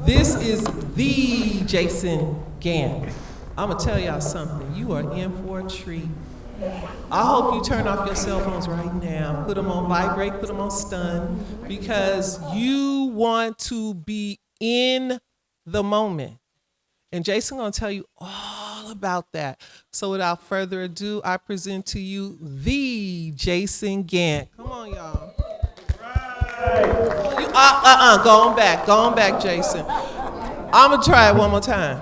This is the Jason Gant. I'm going to tell y'all something. You are in for a treat. I hope you turn off your cell phones right now. Put them on vibrate, put them on stun, because you want to be in the moment. And Jason going to tell you all about that. So without further ado, I present to you the Jason Gant. Come on, y'all. Go on back, Jason. I'm going to try it one more time.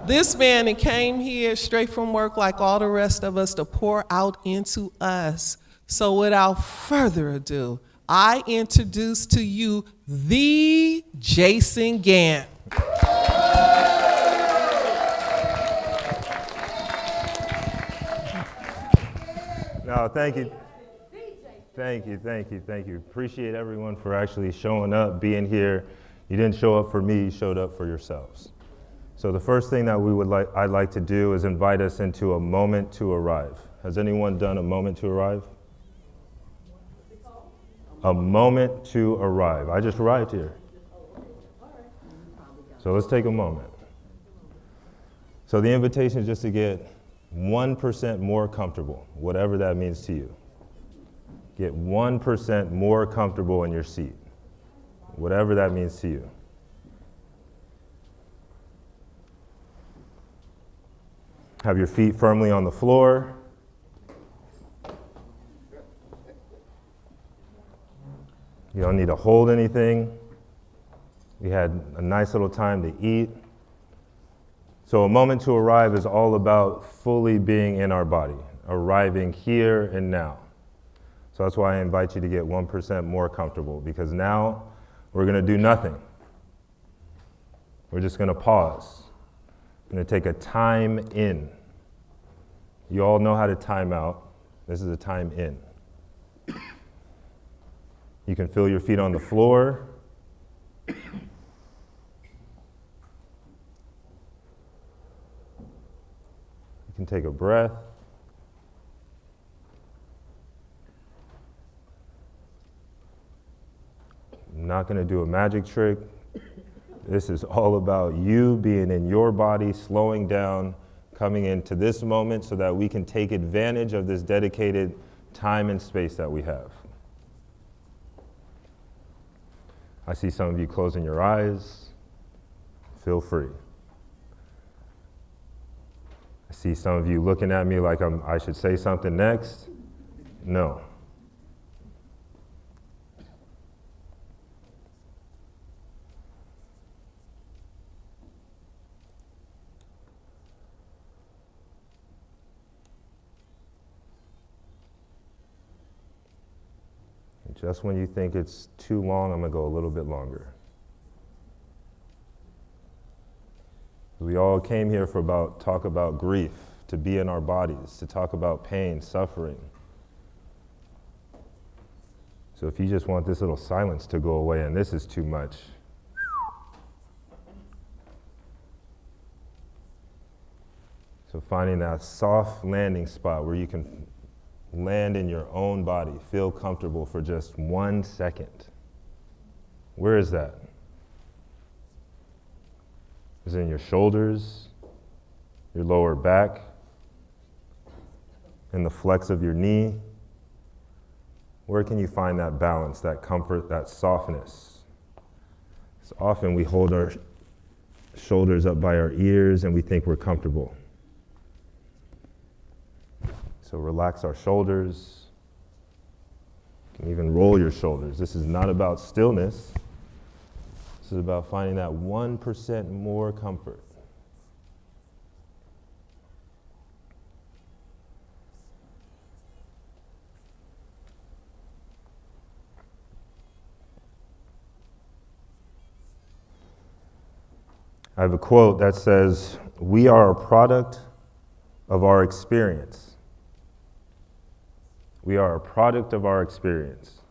This man that came here straight from work like all the rest of us to pour out into us. So without further ado, I introduce to you the Jason Gant. No, thank you. Thank you. Appreciate everyone for actually showing up, being here. You didn't show up for me, you showed up for yourselves. So the first thing that I'd like to do is invite us into a moment to arrive. Has anyone done a moment to arrive? A moment to arrive. I just arrived here. So let's take a moment. So the invitation is just to get 1% more comfortable, whatever that means to you. Get 1% more comfortable in your seat, whatever that means to you. Have your feet firmly on the floor. You don't need to hold anything. We had a nice little time to eat. So a moment to arrive is all about fully being in our body, arriving here and now. So that's why I invite you to get 1% more comfortable, because now we're going to do nothing. We're just going to pause. We're going to take a time in. You all know how to time out. This is a time in. You can feel your feet on the floor. You can take a breath. I'm not going to do a magic trick. This is all about you being in your body, slowing down, coming into this moment so that we can take advantage of this dedicated time and space that we have. I see some of you closing your eyes. Feel free. I see some of you looking at me like I should say something next. No. Just when you think it's too long, I'm going to go a little bit longer. We all came here for talk about grief, to be in our bodies, to talk about pain, suffering. So if you just want this little silence to go away and this is too much, so finding that soft landing spot where you can land in your own body, feel comfortable for just 1 second. Where is that? Is it in your shoulders, your lower back, in the flex of your knee? Where can you find that balance, that comfort, that softness? So often we hold our shoulders up by our ears and we think we're comfortable. So relax our shoulders. You can even roll your shoulders. This is not about stillness. This is about finding that 1% more comfort. I have a quote that says, "We are a product of our experience." We are a product of our experience.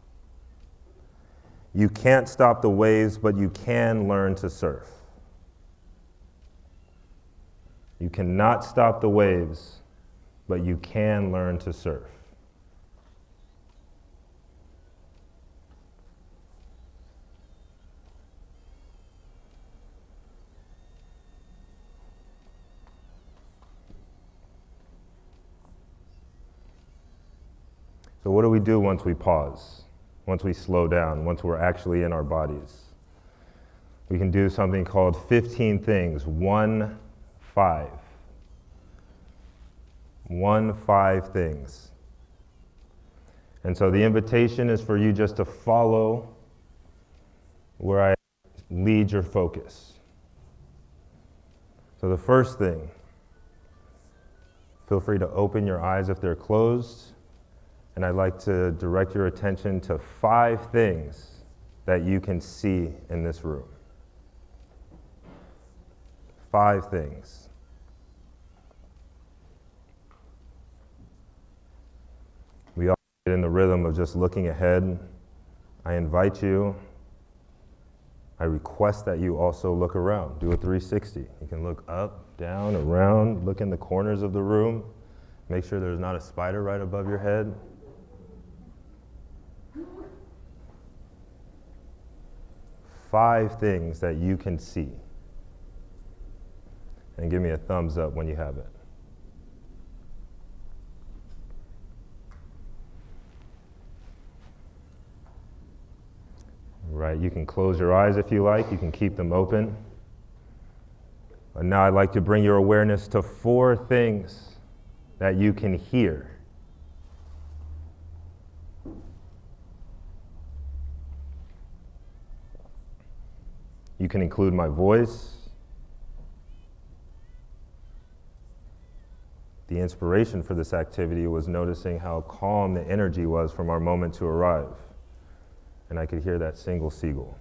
You can't stop the waves, but you can learn to surf. You cannot stop the waves, but you can learn to surf. So what do we do once we pause, once we slow down, once we're actually in our bodies? We can do something called 15 things, 1, 5. 1, 5 things. And so the invitation is for you just to follow where I lead your focus. So the first thing, feel free to open your eyes if they're closed. And I'd like to direct your attention to 5 things that you can see in this room. 5 things. We all get in the rhythm of just looking ahead. I invite you, I request that you also look around. Do a 360. You can look up, down, around, look in the corners of the room. Make sure there's not a spider right above your head. Five things that you can see. And give me a thumbs up when you have it. Right, you can close your eyes if you like, you can keep them open. And now I'd like to bring your awareness to 4 things that you can hear. You can include my voice. The inspiration for this activity was noticing how calm the energy was from our moment to arrive. And I could hear that single seagull.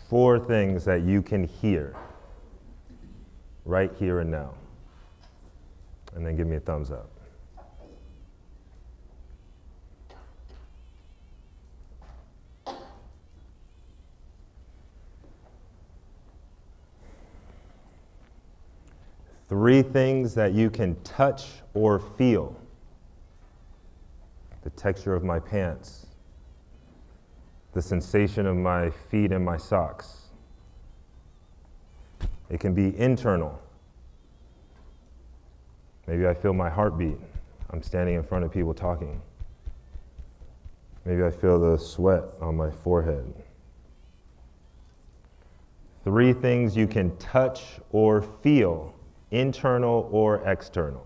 4 things that you can hear right here and now. And then give me a thumbs up. Three things that you can touch or feel. The texture of my pants, the sensation of my feet and my socks. It can be internal. Maybe I feel my heartbeat. I'm standing in front of people talking. Maybe I feel the sweat on my forehead. 3 things you can touch or feel, internal or external.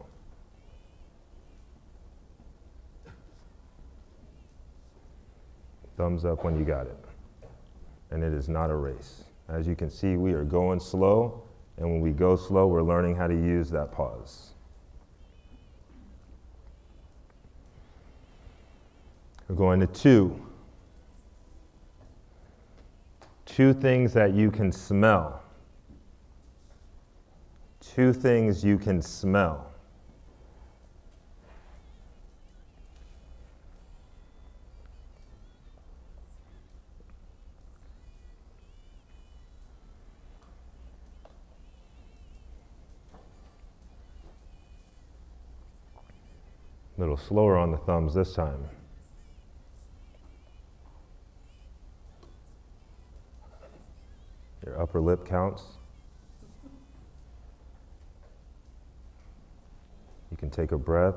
Thumbs up when you got it. And it is not a race. As you can see, we are going slow, and when we go slow, we're learning how to use that pause. We're going to 2. 2 things that you can smell. 2 things you can smell. A little slower on the thumbs this time. Your upper lip counts. You can take a breath.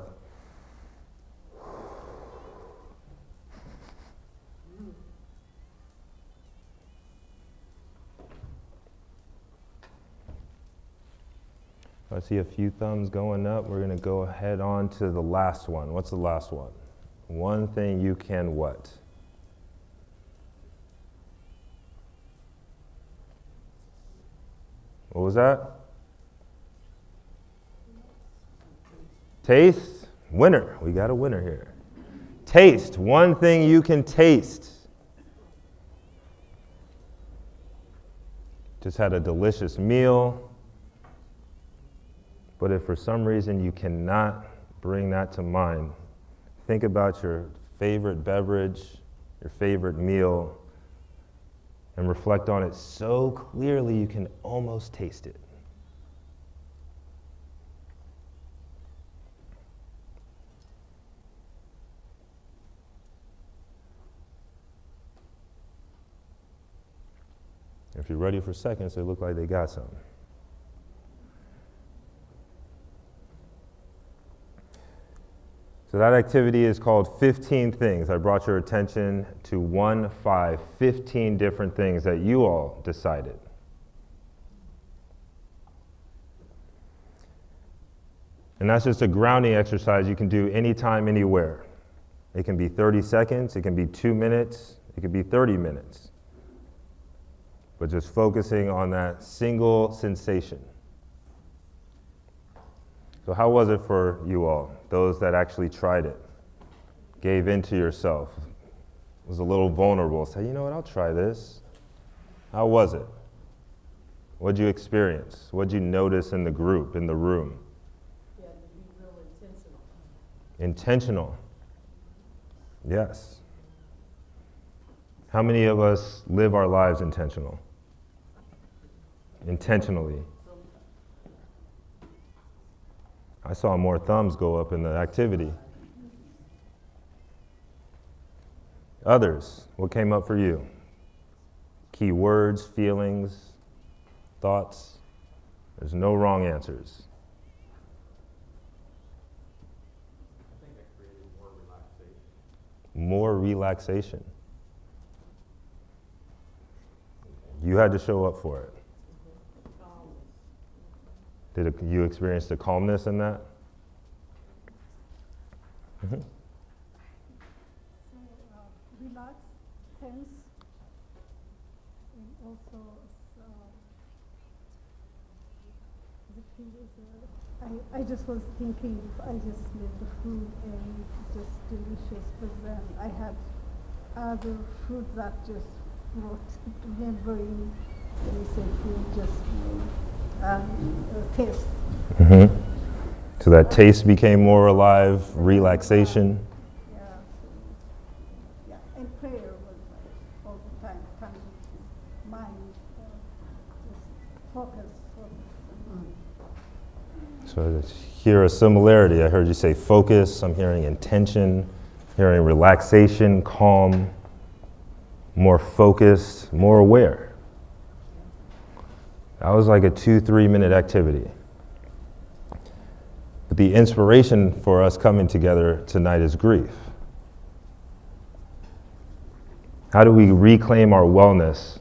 I see a few thumbs going up. We're going to go ahead on to the last one. What's the last one? 1 thing you can what? What was that? Taste. Winner. We got a winner here. Taste. 1 thing you can taste. Just had a delicious meal. But if for some reason you cannot bring that to mind, think about your favorite beverage, your favorite meal, and reflect on it so clearly you can almost taste it. If you're ready for seconds, they look like they got something. So that activity is called 15 things. I brought your attention to 15 different things that you all decided. And that's just a grounding exercise you can do anytime, anywhere. It can be 30 seconds, it can be 2 minutes, it can be 30 minutes. But just focusing on that single sensation. So how was it for you all, those that actually tried it, gave into yourself, was a little vulnerable, said, you know what, I'll try this. How was it? What'd you experience? What'd you notice in the group, in the room? Yeah, to be real intentional. Intentional. Yes. How many of us live our lives intentionally? I saw more thumbs go up in the activity. Others, what came up for you? Key words, feelings, thoughts. There's no wrong answers. I think that created more relaxation. More relaxation. You had to show up for it. Did you experience the calmness in that? Mm-hmm. Relax, tense, and also I just was thinking if I just made the food and it's just delicious, but then I had other foods that just brought remembering when you say food just taste. Mm-hmm. So that taste became more alive, relaxation. Yeah, so, yeah, and prayer was like all the time coming to mind, just focus. So I hear a similarity. I heard you say focus, I'm hearing intention, hearing relaxation, calm, more focused, more aware. That was like a 2-3 minute activity. But the inspiration for us coming together tonight is grief. How do we reclaim our wellness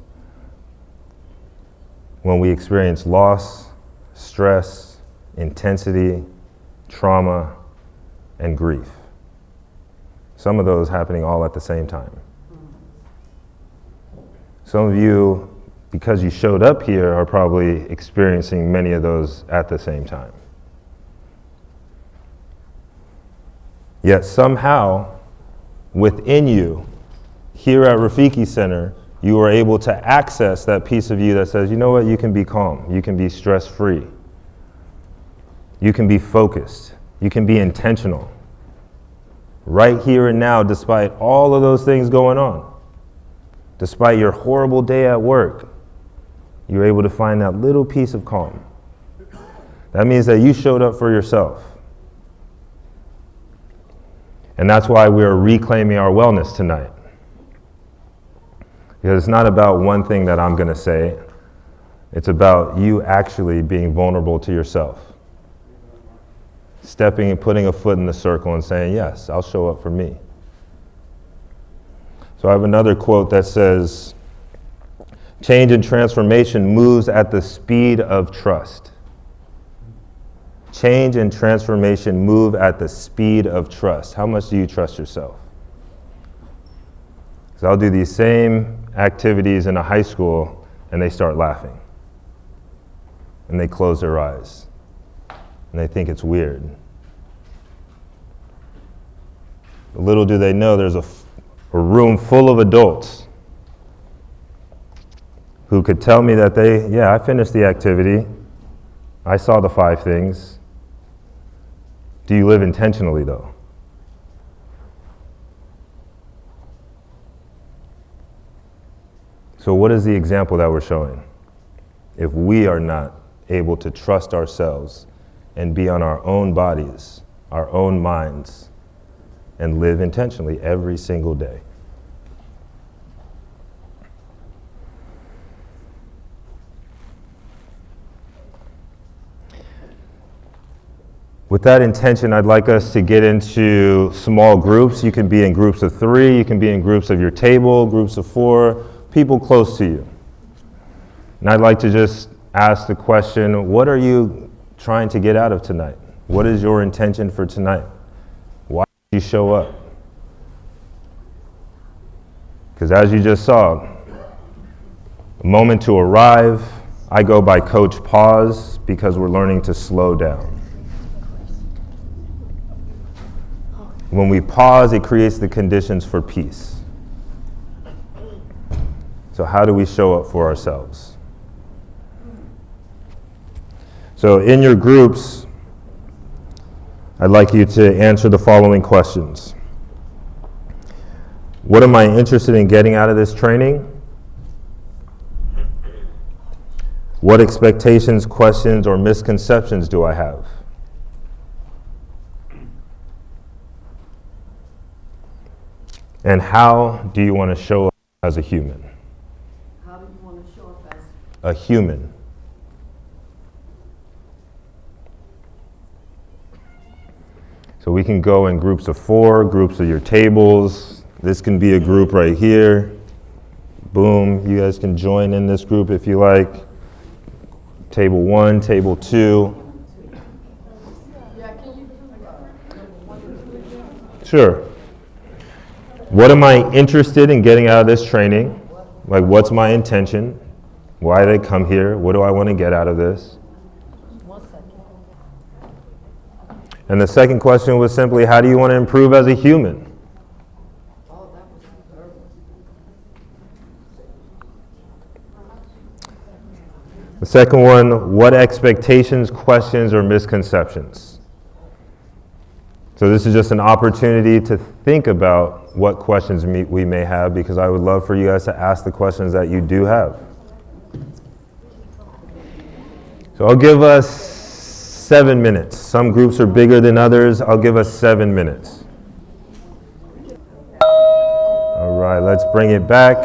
when we experience loss, stress, intensity, trauma, and grief? Some of those happening all at the same time. Some of you, because you showed up here, are probably experiencing many of those at the same time. Yet somehow, within you, here at Rafiki Center, you are able to access that piece of you that says, you know what, you can be calm, you can be stress-free, you can be focused, you can be intentional. Right here and now, despite all of those things going on, despite your horrible day at work, you're able to find that little piece of calm. That means that you showed up for yourself. And that's why we are reclaiming our wellness tonight. Because it's not about one thing that I'm going to say. It's about you actually being vulnerable to yourself. Stepping and putting a foot in the circle and saying, yes, I'll show up for me. So I have another quote that says, change and transformation moves at the speed of trust. Change and transformation move at the speed of trust. How much do you trust yourself? Because I'll do these same activities in a high school and they start laughing. And they close their eyes. And they think it's weird. Little do they know there's a room full of adults who could tell me that I finished the activity. I saw the 5 things. Do you live intentionally though? So what is the example that we're showing? If we are not able to trust ourselves and be on our own bodies, our own minds, and live intentionally every single day. With that intention, I'd like us to get into small groups. You can be in groups of 3, you can be in groups of your table, groups of 4, people close to you. And I'd like to just ask the question, what are you trying to get out of tonight? What is your intention for tonight? Why did you show up? Because as you just saw, a moment to arrive, I go by Coach Pause because we're learning to slow down. When we pause, it creates the conditions for peace. So how do we show up for ourselves? So in your groups, I'd like you to answer the following questions. What am I interested in getting out of this training? What expectations, questions, or misconceptions do I have? And how do you want to show up as a human? How do you want to show up as A human. So we can go in groups of 4, groups of your tables. This can be a group right here. Boom, you guys can join in this group if you like. Table 1, table 2. Yeah, can you do number 1 and 2 again? Sure. What am I interested in getting out of this training? Like, what's my intention? Why did I come here? What do I want to get out of this? 1 second. And the second question was simply, how do you want to improve as a human? Oh, that was the third one. The second one, what expectations, questions, or misconceptions? So this is just an opportunity to think about what questions we may have, because I would love for you guys to ask the questions that you do have. So I'll give us 7 minutes. Some groups are bigger than others. I'll give us 7 minutes. All right, let's bring it back.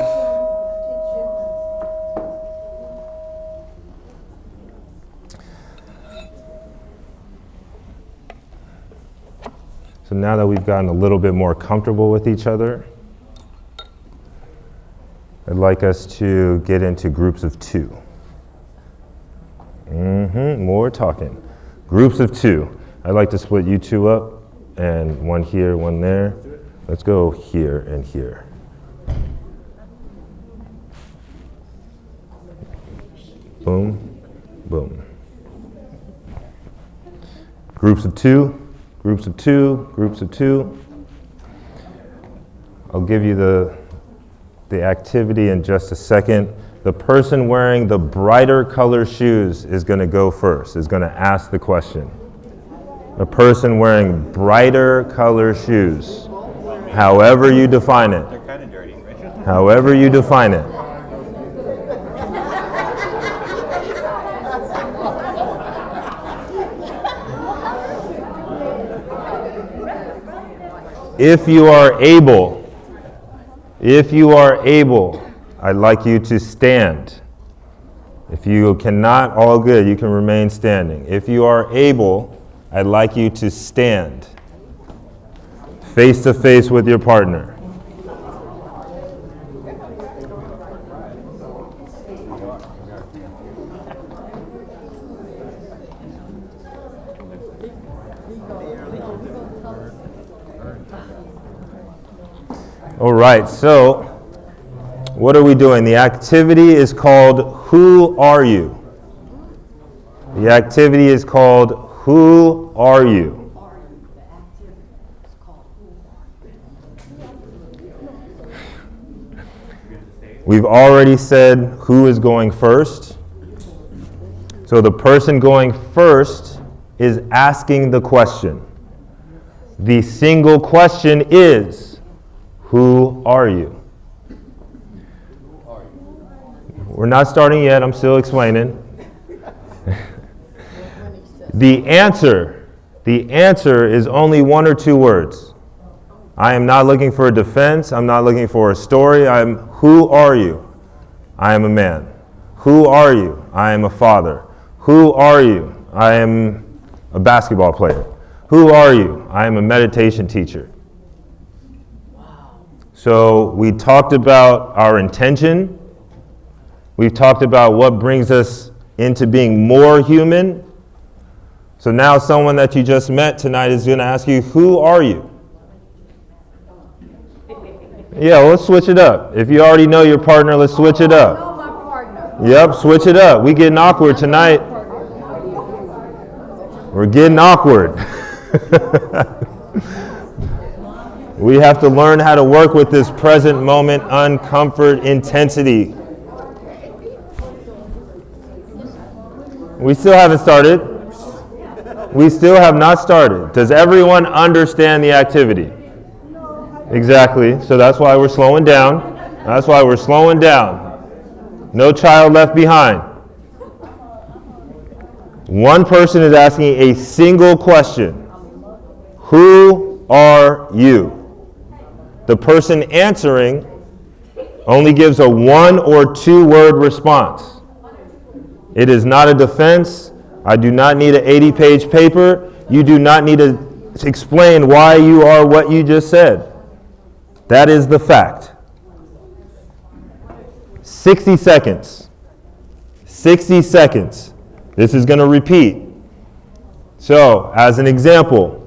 So now that we've gotten a little bit more comfortable with each other, I'd like us to get into groups of 2. More talking. Groups of 2. I'd like to split you 2 up, and 1 here, 1 there. Let's go here and here. Boom, boom. Groups of 2. Groups of 2, groups of 2. I'll give you the activity in just a second. The person wearing the brighter color shoes is going to go first, is going to ask the question. The person wearing brighter color shoes, however you define it. They're kind of dirty, right? However you define it. If you are able, I'd like you to stand. If you cannot, all good, you can remain standing. If you are able, I'd like you to stand face to face with your partner. All right, so what are we doing? The activity is called Who Are You? The activity is called Who Are You? The activity is called Who Are You? We've already said who is going first. So the person going first is asking the question. The single question is, who are you? We're not starting yet, I'm still explaining. The answer is only 1 or 2 words. I am not looking for a defense, I'm not looking for a story, who are you? I am a man. Who are you? I am a father. Who are you? I am a basketball player. Who are you? I am a meditation teacher. So we talked about our intention. We've talked about what brings us into being more human. So now someone that you just met tonight is going to ask you, who are you? Yeah, well, let's switch it up. If you already know your partner, let's switch it up. I know my partner. Yep, switch it up. We getting awkward tonight. We're getting awkward. We have to learn how to work with this present moment uncomfort intensity. We still haven't started. We still have not started. Does everyone understand the activity? Exactly. So that's why we're slowing down. That's why we're slowing down. No child left behind. One person is asking a single question. Who are you? The person answering only gives a 1 or 2 word response. It is not a defense. I do not need an 80-page paper. You do not need to explain why you are what you just said. That is the fact. 60 seconds. 60 seconds. This is going to repeat. So, as an example,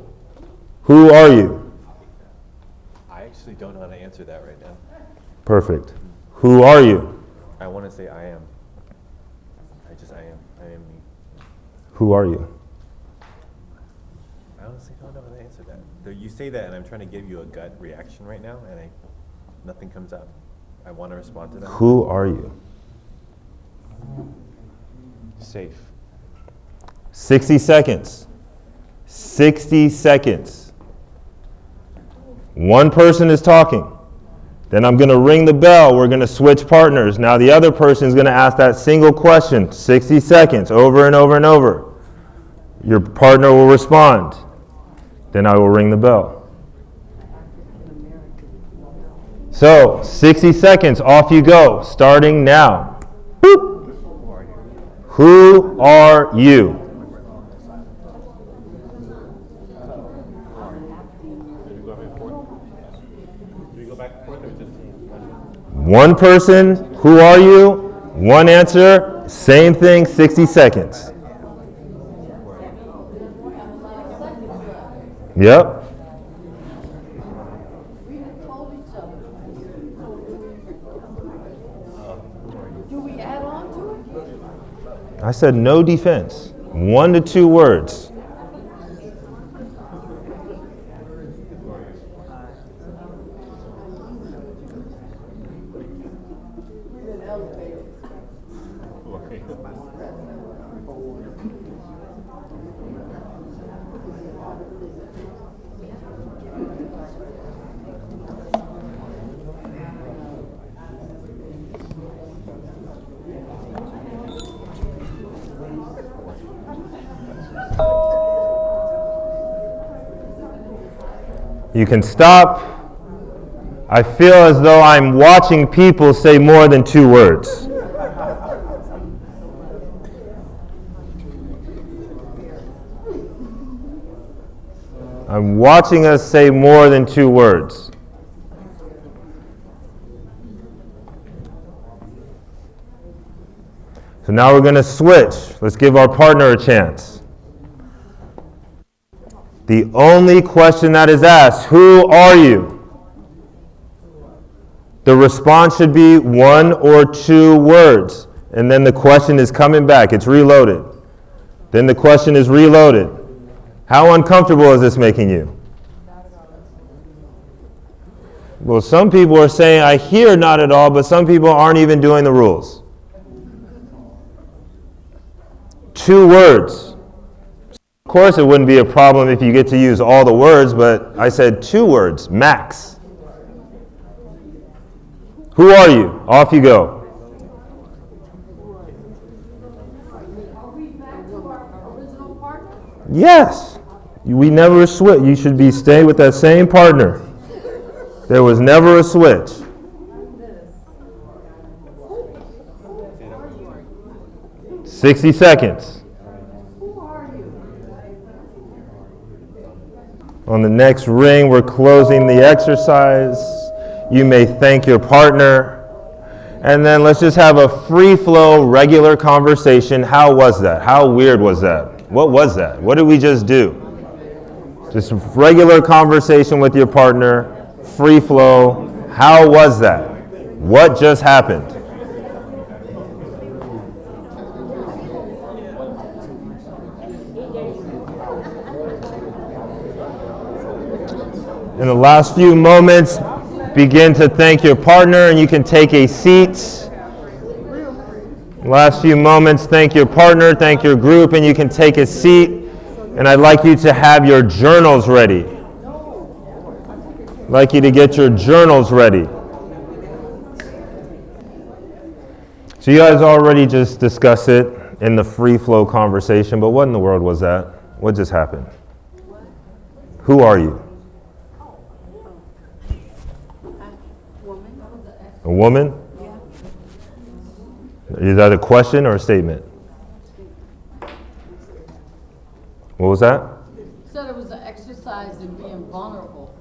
who are you? I actually don't know how to answer that right now. Perfect. Who are you? I want to say I am. I am. I am me. Who are you? I honestly don't know how to answer that. You say that, and I'm trying to give you a gut reaction right now, and nothing comes out. I want to respond to that. Who are you? Safe. 60 seconds. 60 seconds. One person is talking. Then I'm going to ring the bell. We're going to switch partners. Now the other person is going to ask that single question, 60 seconds, over and over and over. Your partner will respond. Then I will ring the bell. So, 60 seconds, off you go, starting now. Boop. Who are you? One person, who are you? One answer, same thing, 60 seconds. Yep. Do we add on to it? I said no defense. 1 to 2 words. You can stop. I feel as though I'm watching people say more than 2 words. I'm watching us say more than 2 words. So now we're going to switch. Let's give our partner a chance. The only question that is asked, who are you? The response should be 1 or 2 words. And then the question is coming back. It's reloaded. Then the question is reloaded. How uncomfortable is this making you? Well, some people are saying, I hear not at all, but some people aren't even doing the rules. 2 words. Of course, it wouldn't be a problem if you get to use all the words, but I said 2 words, max. Who are you? Off you go. Are we back to our original partner? Yes. We never switch. You should be staying with that same partner. There was never a switch. 60 seconds. Who are you? On the next ring, we're closing the exercise. You may thank your partner. And then let's just have a free flow, regular conversation. How was that? How weird was that? What was that? What did we just do? Just regular conversation with your partner, free flow. How was that? What just happened? In the last few moments, begin to thank your partner, and you can take a seat. Last few moments, thank your partner, thank your group, and you can take a seat. And I'd like you to have your journals ready. I'd like you to get your journals ready. So you guys already just discussed it in the free flow conversation, but what in the world was that? What just happened? Who are you? A woman? Yeah. Is that a question or a statement? What was that? Said it was an exercise in being vulnerable.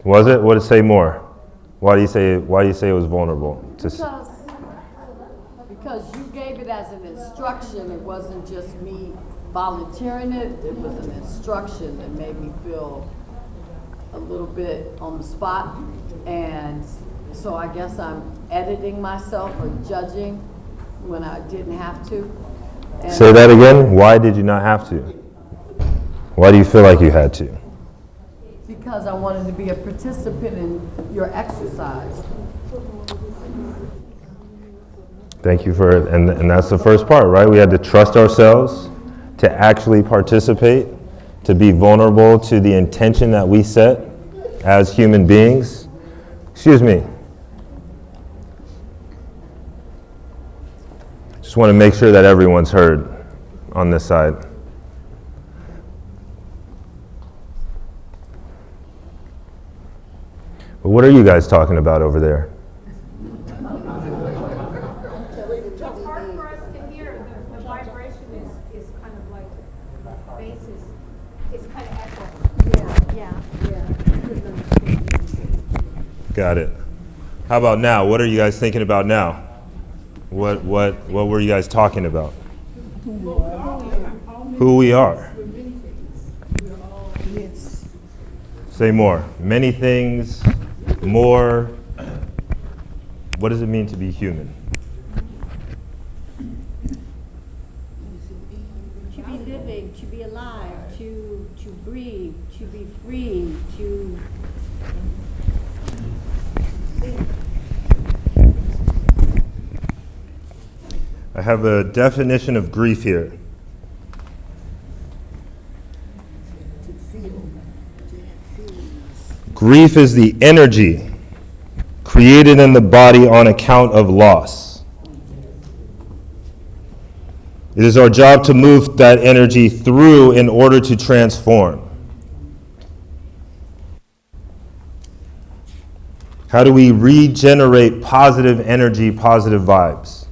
Was it? What did it say more? Why do you say it was vulnerable? Because you gave it as an instruction. It wasn't just me volunteering it. It was an instruction that made me feel a little bit on the spot. And so I guess I'm editing myself or judging when I didn't have to. And say that again. Why did you not have to? Why do you feel like you had to? Because I wanted to be a participant in your exercise. Thank you for it. And that's the first part, right? We had to trust ourselves to actually participate, to be vulnerable to the intention that we set as human beings. Excuse me. Just want to make sure that everyone's heard on this side. But what are you guys talking about over there? It's hard for us to hear. The vibration is kind of like the bass is kind of echoing. Yeah. Got it. How about now? What are you guys thinking about now? What were you guys talking about? Who we are. Say more. Many things, more. What does it mean to be human? To be living, to be alive, to breathe, to be free, to I have a definition of grief here. Grief is the energy created in the body on account of loss. It is our job to move that energy through in order to transform. How do we regenerate positive energy, positive vibes?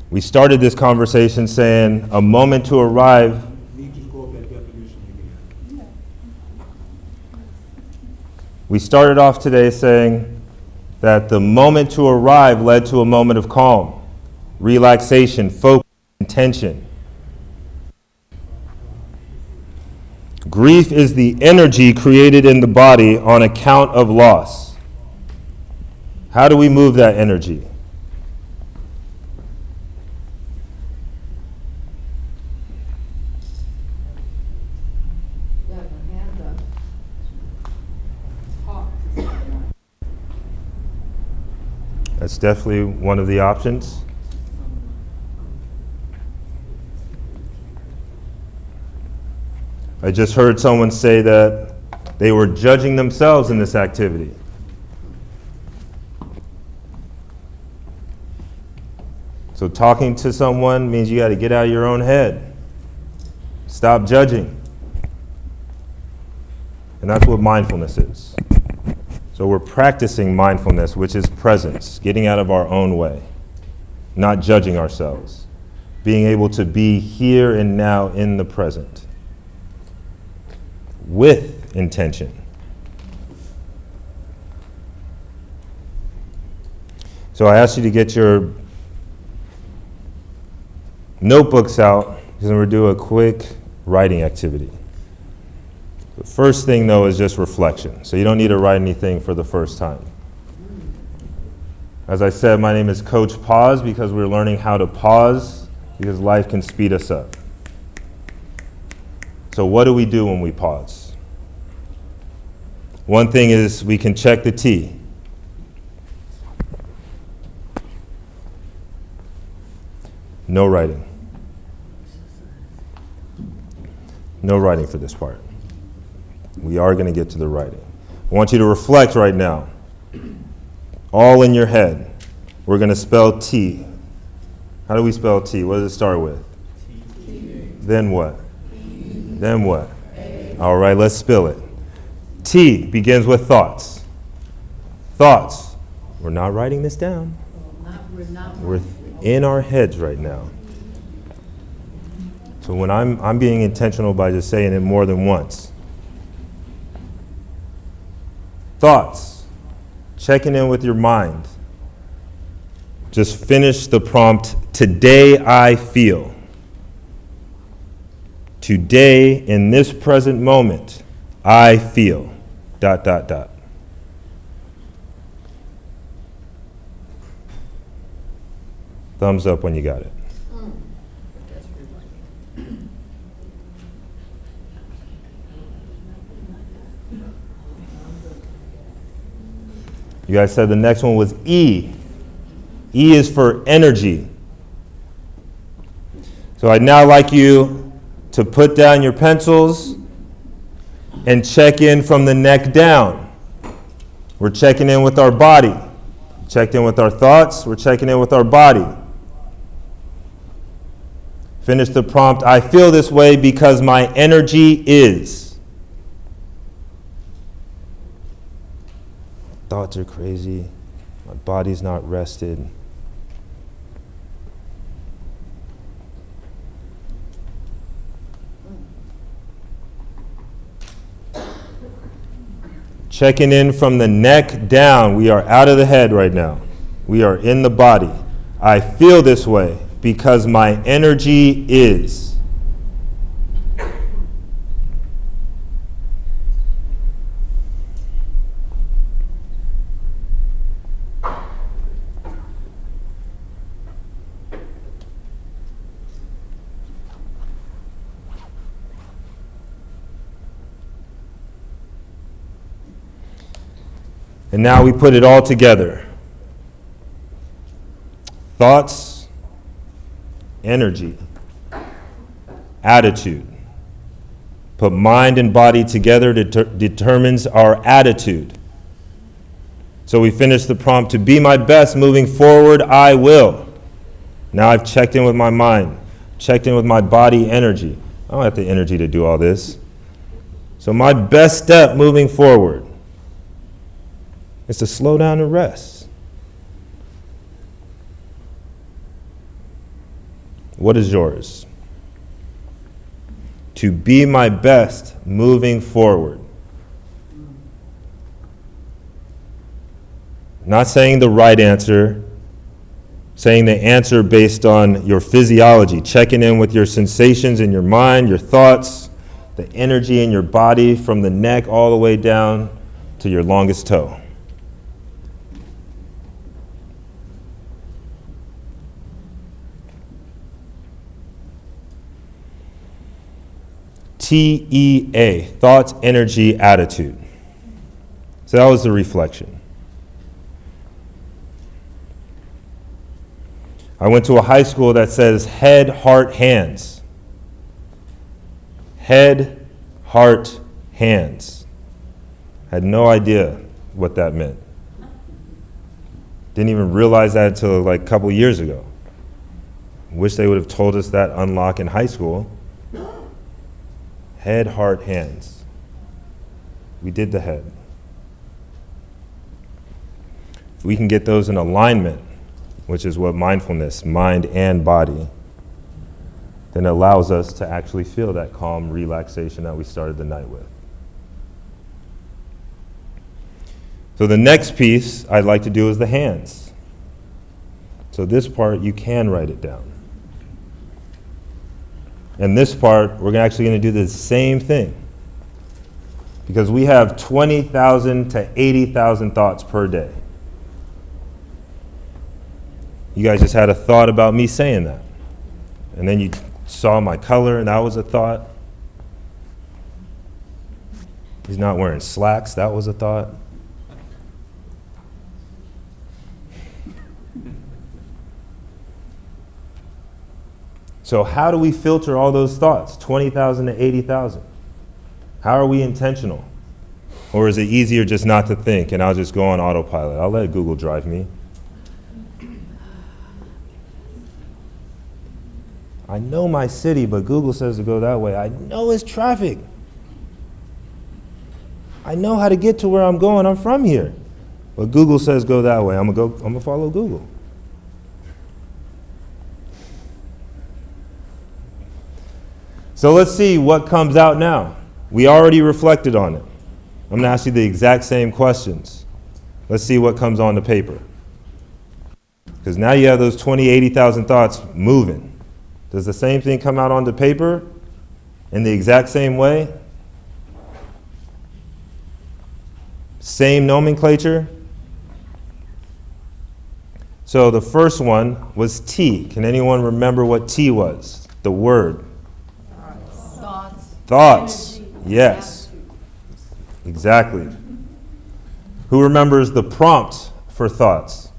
We started this conversation saying a moment to arrive. We started off today saying that the moment to arrive led to a moment of calm, relaxation, focus, intention. Grief is the energy created in the body on account of loss. How do we move that energy? That's definitely one of the options. I just heard someone say that they were judging themselves in this activity. So talking to someone means you got to get out of your own head. Stop judging. And that's what mindfulness is. So we're practicing mindfulness, which is presence, getting out of our own way, not judging ourselves, being able to be here and now in the present with intention. So I asked you to get your notebooks out because we're going to do a quick writing activity. The first thing, though, is just reflection. So you don't need to write anything for the first time. As I said, my name is Coach Pause because we're learning how to pause because life can speed us up. So what do we do when we pause? One thing is we can check the T. No writing. No writing for this part. We are going to get to the writing. I want you to reflect right now. All in your head. We're going to spell T. How do we spell T? What does it start with? T. Then what? Then what? All right, let's spell it. T begins with thoughts. Thoughts. We're not writing this down. We're in our heads right now. So when I'm being intentional by just saying it more than once. Thoughts. Checking in with your mind. Just finish the prompt, today I feel. Today, in this present moment, I feel, ... Thumbs up when you got it. You guys said the next one was E. E is for energy. So I'd now like you to put down your pencils and check in from the neck down. We're checking in with our body. Checked in with our thoughts. We're checking in with our body. Finish the prompt, I feel this way because my energy is. Thoughts are crazy. My body's not rested. Checking in from the neck down. We are out of the head right now. We are in the body. I feel this way because my energy is. And now we put it all together. Thoughts, energy, attitude. Put mind and body together determines our attitude. So we finish the prompt, to be my best moving forward, I will. Now I've checked in with my mind, checked in with my body energy. I don't have the energy to do all this. So my best step moving forward is to slow down and rest. What is yours? To be my best moving forward. Not saying the right answer, saying the answer based on your physiology, checking in with your sensations in your mind, your thoughts, the energy in your body from the neck all the way down to your longest toe. TEA, thoughts, energy, attitude. So that was the reflection. I went to a high school that says head, heart, hands. Head, heart, hands. Had no idea what that meant. Didn't even realize that until like a couple years ago. Wish they would have told us that unlock in high school. Head, heart, hands. We did the head. If we can get those in alignment, which is what mindfulness, mind and body, then it allows us to actually feel that calm relaxation that we started the night with. So the next piece I'd like to do is the hands. So this part, you can write it down. And this part, we're actually going to do the same thing. Because we have 20,000 to 80,000 thoughts per day. You guys just had a thought about me saying that. And then you saw my color, and that was a thought. He's not wearing slacks, that was a thought. So how do we filter all those thoughts, 20,000 to 80,000? How are we intentional? Or is it easier just not to think and I'll just go on autopilot? I'll let Google drive me. I know my city, but Google says to go that way. I know it's traffic. I know how to get to where I'm going. I'm from here. But Google says go that way. I'm gonna follow Google. So let's see what comes out now. We already reflected on it. I'm going to ask you the exact same questions. Let's see what comes on the paper. Because now you have those 20, 80,000 thoughts moving. Does the same thing come out on the paper in the exact same way? Same nomenclature? So the first one was T. Can anyone remember what T was? The word. Thoughts. Yes. Exactly. Who remembers the prompt for thoughts?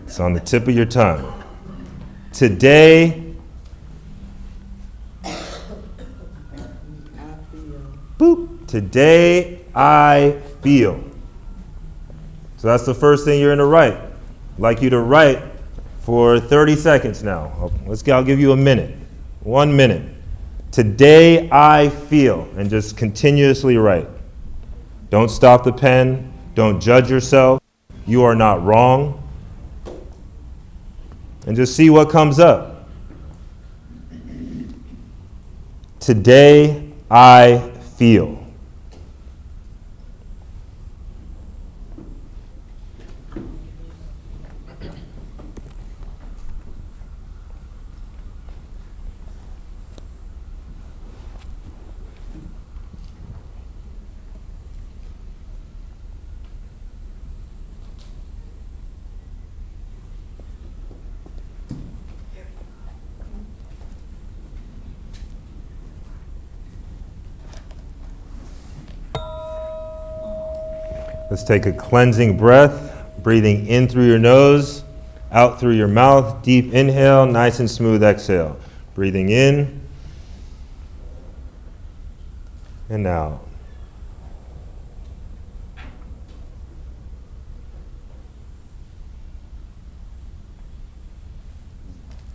It's on the tip of your tongue. Today, boop. Today I feel. So that's the first thing you're going to write. I'd like you to write for 30 seconds now. I'll give you a minute. 1 minute. Today I feel. And just continuously write. Don't stop the pen. Don't judge yourself. You are not wrong. And just see what comes up. Today I feel. Let's take a cleansing breath, breathing in through your nose, out through your mouth. Deep inhale, nice and smooth exhale. Breathing in and out.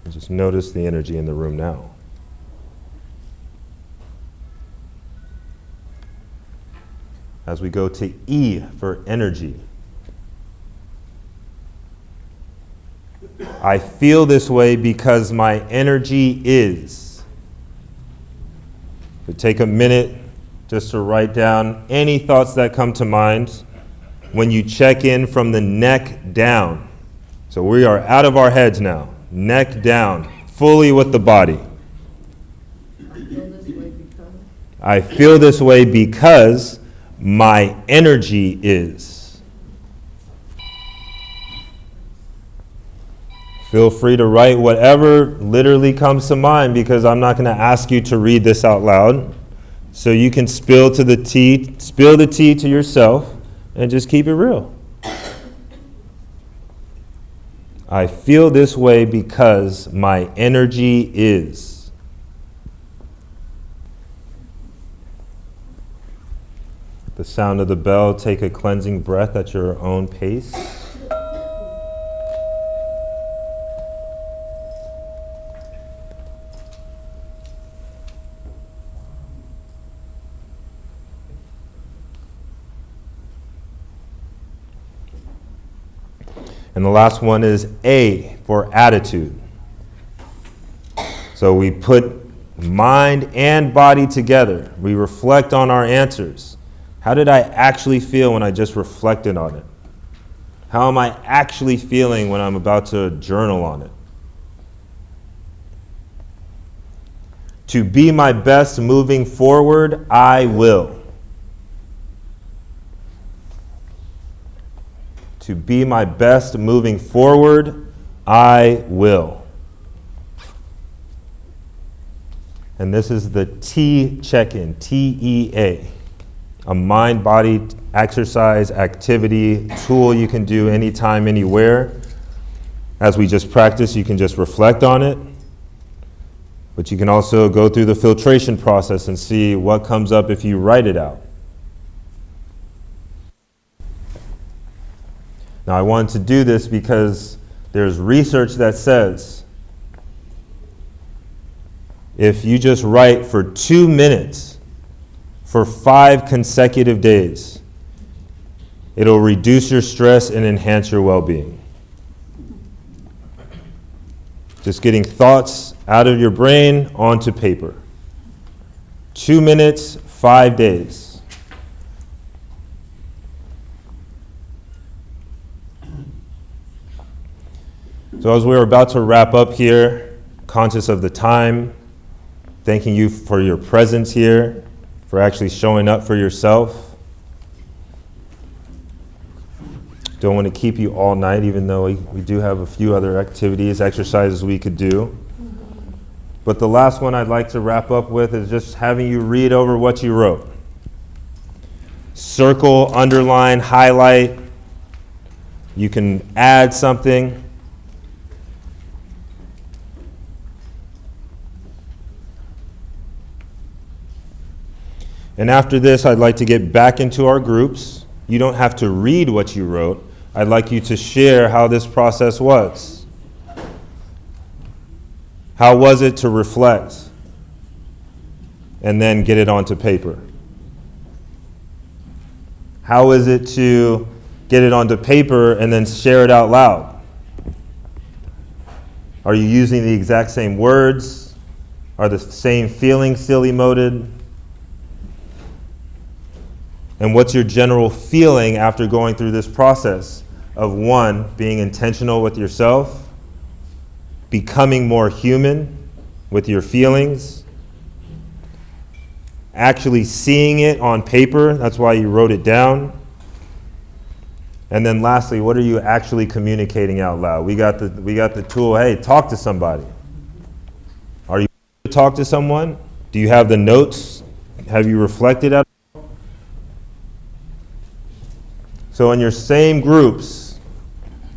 And just notice the energy in the room now. As we go to E for energy. I feel this way because my energy is. So take a minute just to write down any thoughts that come to mind when you check in from the neck down. So we are out of our heads now, neck down, fully with the body. I feel this way because my energy is. Feel free to write whatever literally comes to mind because I'm not going to ask you to read this out loud. So you can spill the tea to yourself and just keep it real. I feel this way because my energy is. The sound of the bell, take a cleansing breath at your own pace. And the last one is A for attitude. So we put mind and body together. We reflect on our answers. How did I actually feel when I just reflected on it? How am I actually feeling when I'm about to journal on it? To be my best moving forward, I will. To be my best moving forward, I will. And this is the T check-in, TEA, a mind-body exercise, activity, tool you can do anytime, anywhere. As we just practice, you can just reflect on it. But you can also go through the filtration process and see what comes up if you write it out. Now, I wanted to do this because there's research that says if you just write for 2 minutes for 5 consecutive days, it'll reduce your stress and enhance your well-being. Just getting thoughts out of your brain onto paper. 2 minutes, 5 days. So as we're about to wrap up here, conscious of the time, thanking you for your presence here, for actually showing up for yourself. Don't want to keep you all night, even though we do have a few other activities, exercises we could do. But the last one I'd like to wrap up with is just having you read over what you wrote. Circle, underline, highlight. You can add something. And after this, I'd like to get back into our groups. You don't have to read what you wrote. I'd like you to share how this process was. How was it to reflect and then get it onto paper? How is it to get it onto paper and then share it out loud? Are you using the exact same words? Are the same feelings still emoted? And what's your general feeling after going through this process of, 1, being intentional with yourself, becoming more human with your feelings, actually seeing it on paper, that's why you wrote it down, and then lastly, what are you actually communicating out loud? We got the tool, hey, talk to somebody. Are you to talk to someone? Do you have the notes? Have you reflected at all? So in your same groups,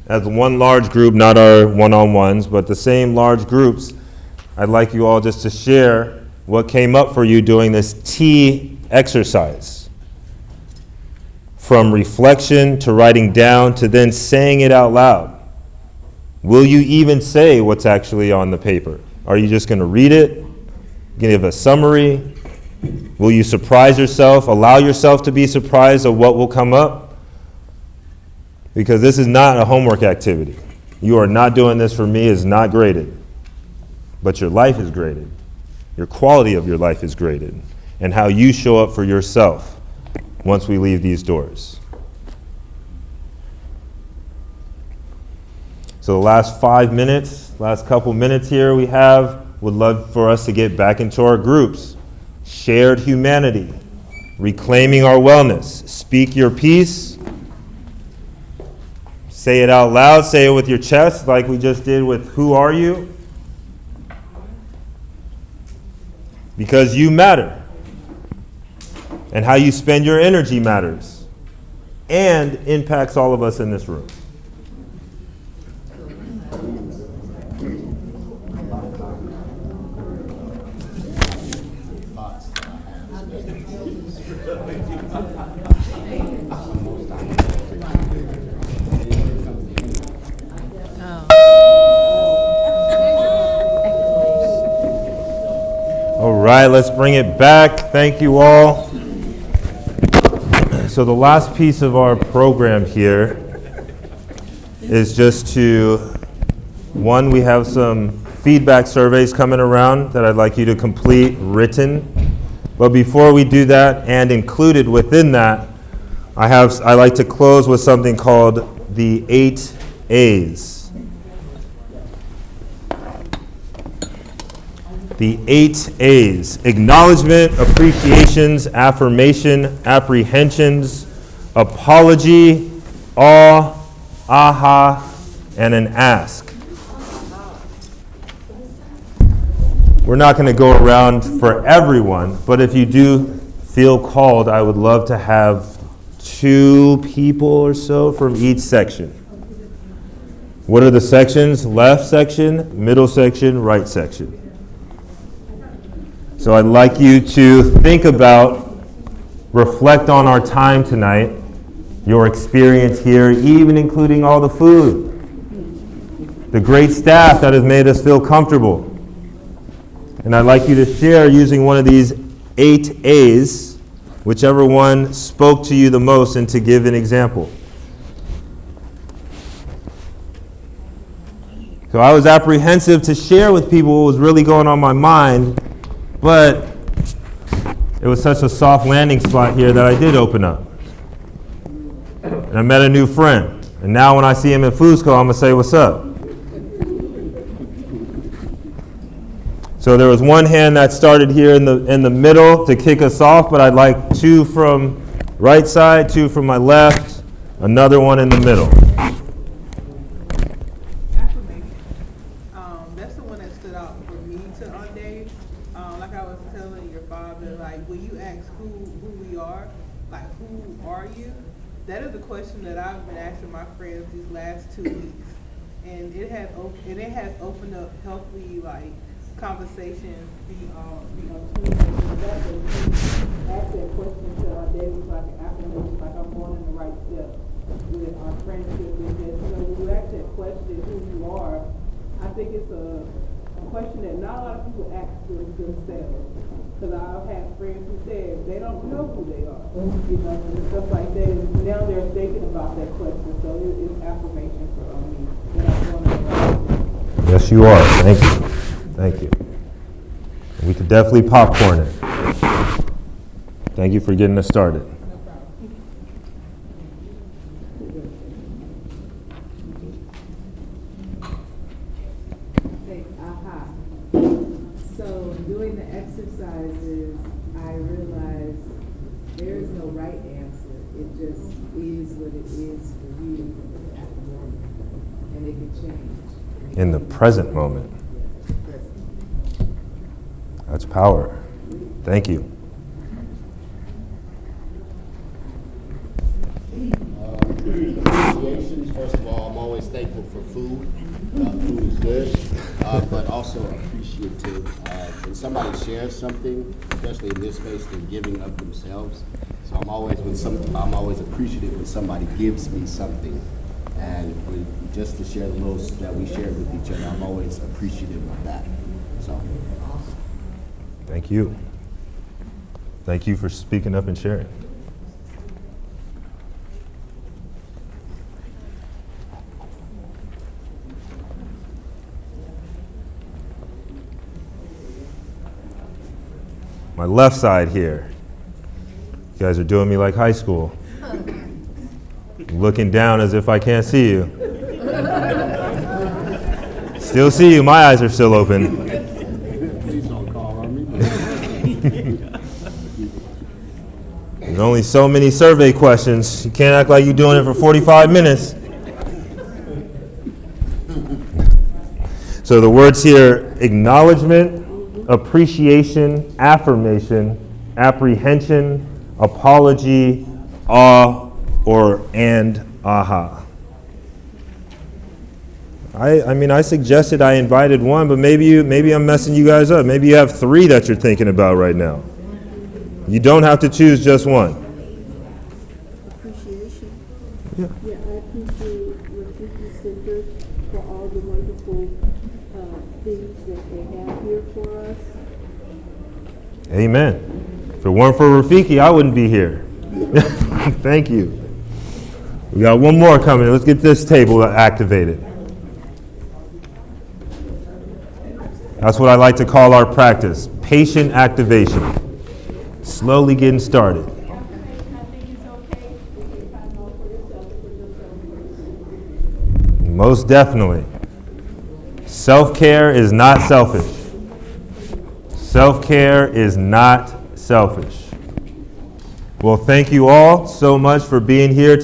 as one large group, not our one-on-ones, but the same large groups, I'd like you all just to share what came up for you doing this T exercise. From reflection to writing down to then saying it out loud. Will you even say what's actually on the paper? Are you just going to read it? Give a summary? Will you surprise yourself? Allow yourself to be surprised of what will come up? Because this is not a homework activity. You are not doing this for me, it's not graded. But your life is graded. Your quality of your life is graded. And how you show up for yourself once we leave these doors. So the last 5 minutes, last couple minutes here we have, would love for us to get back into our groups. Shared humanity, reclaiming our wellness, speak your piece. Say it out loud, say it with your chest like we just did with who are you? Because you matter. And how you spend your energy matters. And impacts all of us in this room. All right, let's bring it back. Thank you all. So the last piece of our program here is just to, one, we have some feedback surveys coming around that I'd like you to complete written. But before we do that, and included within that, I like to close with something called the 8 A's. The 8 A's: acknowledgement, appreciations, affirmation, apprehensions, apology, awe, aha, and an ask. We're not going to go around for everyone, but if you do feel called, I would love to have 2 people or so from each section. What are the sections? Left section, middle section, right section. So I'd like you to think about, reflect on our time tonight, your experience here, even including all the food, the great staff that has made us feel comfortable. And I'd like you to share using one of these 8 A's, whichever one spoke to you the most, and to give an example. So I was apprehensive to share with people what was really going on my mind, but it was such a soft landing spot here that I did open up. And I met a new friend. And now when I see him in Fusco, I'm going to say, what's up? So there was one hand that started here in the middle to kick us off, but I'd like 2 from right side, 2 from my left, another one in the middle. Affirmation. That's the one that stood out for me today. Like I was telling your father, like when you ask who we are, like who are you? That is a question that I've been asking my friends these last 2 weeks, and it has opened up healthy conversations. Ask that question to our day was like an affirmation, like I'm going in the right step with our friendship. And just, when you ask that question, who you are, I think it's a question that not a lot of people ask themselves. Because I've had friends who said they don't know who they are, and stuff like that. And now they're thinking about that question. So it's affirmation for me that I'm going in the right step. Yes, you are. Thank you. Thank you. We could definitely popcorn it. Thank you for getting us started. Okay, aha. So doing the exercises, I realized there is no right answer. It just is what it is for you at the moment. And it can change. In the present moment. That's power. Thank you. Appreciations. First of all, I'm always thankful for food. Food is good, but also appreciative when somebody shares something, especially in this space, they're giving of themselves. So I'm always appreciative when somebody gives me something, and just to share the little that we share with each other, I'm always appreciative of that. So. Thank you. Thank you for speaking up and sharing. My left side here. You guys are doing me like high school. Looking down as if I can't see you. Still see you, my eyes are still open. Please don't call on me. There's only so many survey questions. You can't act like you're doing it for 45 minutes. So the words here: acknowledgement, appreciation, affirmation, apprehension, apology, awe, and aha. I suggested I invited one, but maybe I'm messing you guys up. Maybe you have 3 that you're thinking about right now. You don't have to choose just one. Appreciation. Yeah. Yeah, I appreciate Rafiki Center for all the wonderful things that they have here for us. Amen. If it weren't for Rafiki, I wouldn't be here. Thank you. We got one more coming. Let's get this table activated. That's what I like to call our practice, patient activation. Slowly getting started. Most definitely. Self-care is not selfish. Self-care is not selfish. Well, thank you all so much for being here,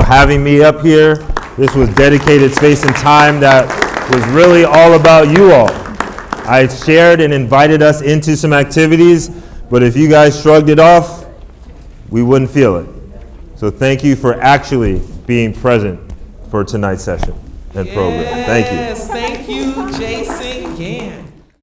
having me up here. This was dedicated space and time that was really all about you all. I shared and invited us into some activities, but if you guys shrugged it off, we wouldn't feel it. So thank you for actually being present for tonight's session and program. Thank you. Yes, thank you, Jason.